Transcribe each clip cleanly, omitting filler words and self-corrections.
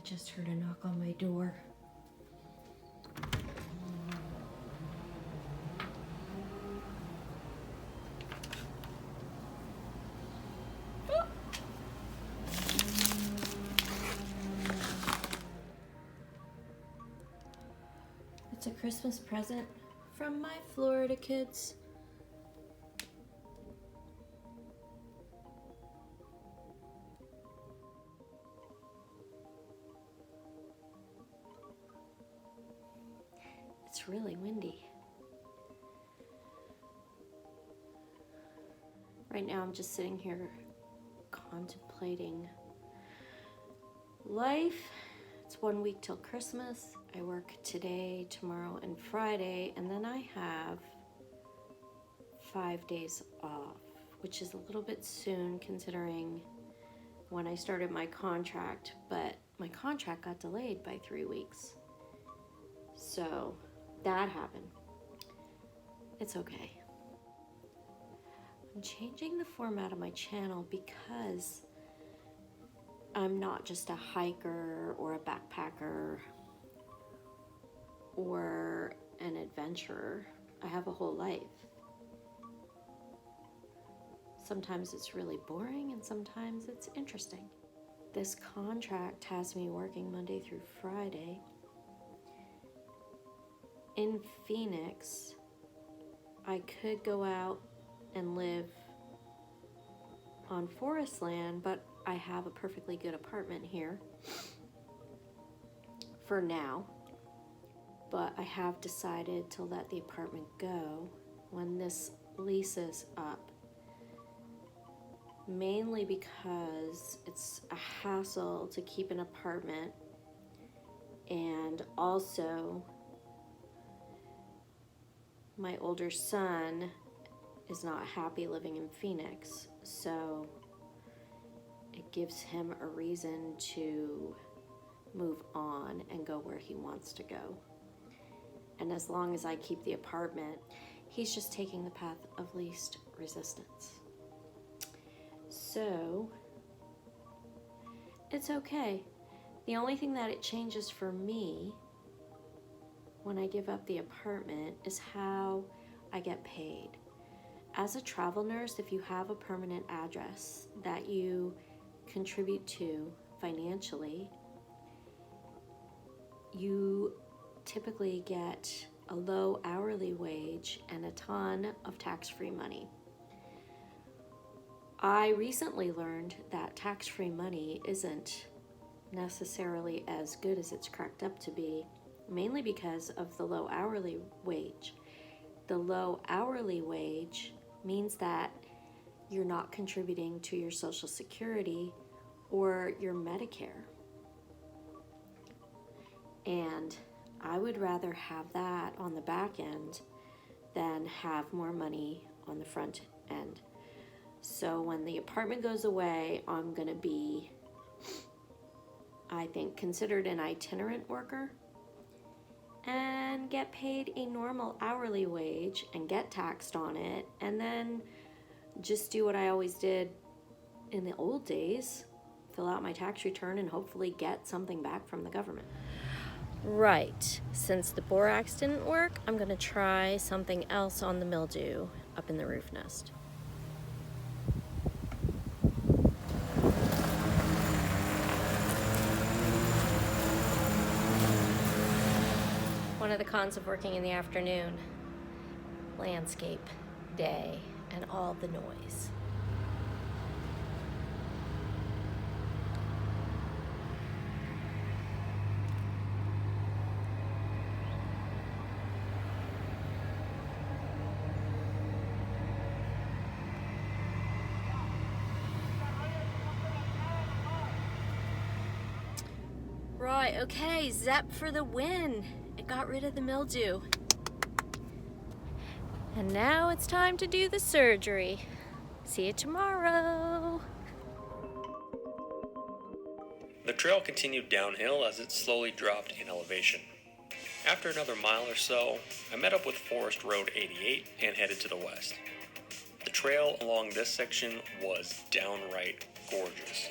just heard a knock on my door. It's a Christmas present from my Florida kids. It's really windy. Right now I'm just sitting here contemplating life. It's 1 week till Christmas. I work today, tomorrow, and Friday, and then I have 5 days off, which is a little bit soon considering when I started my contract, but my contract got delayed by 3 weeks. So that happened. It's okay. I'm changing the format of my channel because I'm not just a hiker or a backpacker or an adventurer. I have a whole life. Sometimes it's really boring and sometimes it's interesting. This contract has me working Monday through Friday in Phoenix. I could go out and live on forest land, but I have a perfectly good apartment here for now. But I have decided to let the apartment go when this lease is up, mainly because it's a hassle to keep an apartment, and also my older son is not happy living in Phoenix, so it gives him a reason to move on and go where he wants to go. And as long as I keep the apartment, he's just taking the path of least resistance. So it's okay. The only thing that it changes for me when I give up the apartment is how I get paid. As a travel nurse, if you have a permanent address that you contribute to financially, you typically get a low hourly wage and a ton of tax-free money. I recently learned that tax-free money isn't necessarily as good as it's cracked up to be, mainly because of the low hourly wage. The low hourly wage means that you're not contributing to your Social Security or your Medicare. And I would rather have that on the back end than have more money on the front end. So when the apartment goes away, I'm going to be, I think, considered an itinerant worker and get paid a normal hourly wage and get taxed on it, and then just do what I always did in the old days, fill out my tax return and hopefully get something back from the government. Right, since the borax didn't work, I'm gonna try something else on the mildew up in the roof nest. One of the cons of working in the afternoon, landscape day and all the noise. Right, okay, Zep for the win. It got rid of the mildew. And now it's time to do the surgery. See you tomorrow. The trail continued downhill as it slowly dropped in elevation. After another mile or so, I met up with Forest Road 88 and headed to the west. The trail along this section was downright gorgeous.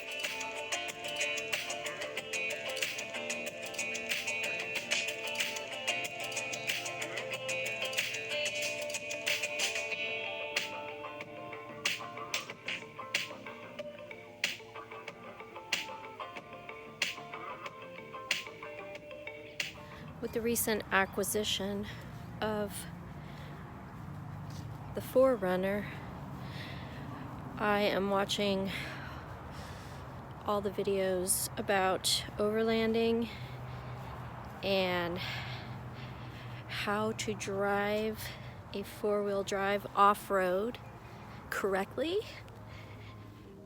With the recent acquisition of the 4Runner, I am watching all the videos about overlanding and how to drive a 4-wheel drive off-road correctly.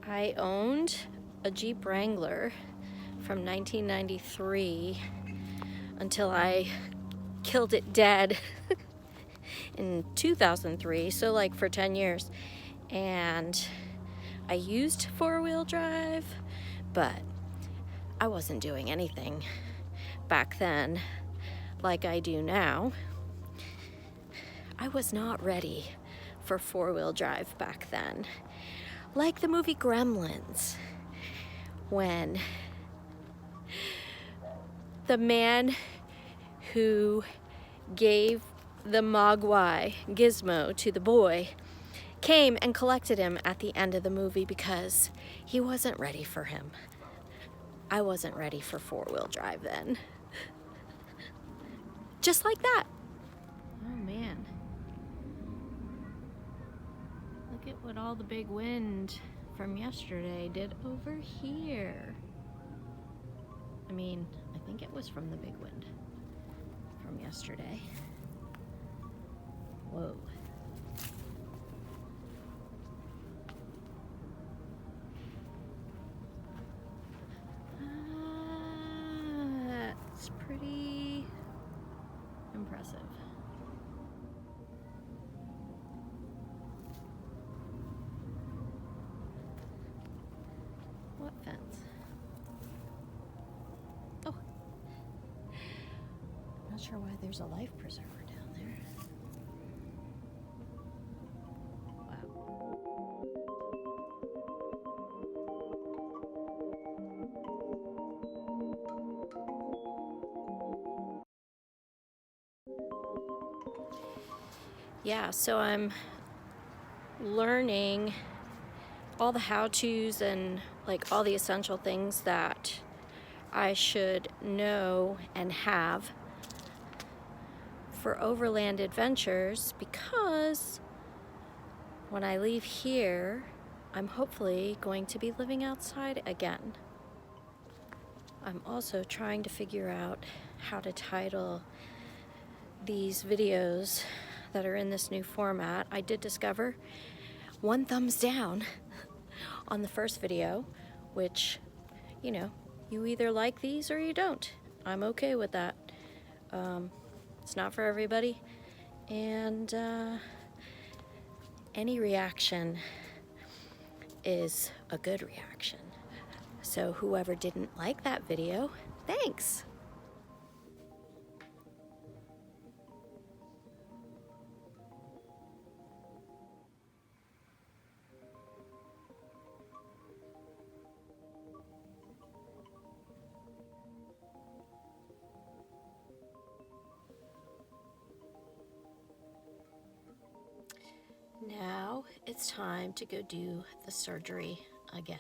I owned a Jeep Wrangler from 1993 until I killed it dead in 2003, so like for 10 years. And I used 4-wheel drive, but I wasn't doing anything back then like I do now. I was not ready for 4-wheel drive back then. Like the movie Gremlins, when the man who gave the Mogwai gizmo to the boy came and collected him at the end of the movie because he wasn't ready for him. I wasn't ready for 4-wheel drive then. Just like that. Oh man. Look at what all the big wind from yesterday did over here. I mean, I think it was from the big wind from yesterday. Whoa. That's pretty impressive. What fence? Oh. Not sure why there's a life preserver down there. Yeah, so I'm learning all the how-tos and like all the essential things that I should know and have for overland adventures, because when I leave here, I'm hopefully going to be living outside again. I'm also trying to figure out how to title these videos that are in this new format. I did discover one thumbs down on the first video, which, you know, you either like these or you don't. I'm okay with that. It's not for everybody, and any reaction is a good reaction. So whoever didn't like that video, thanks. Now it's time to go do the surgery again.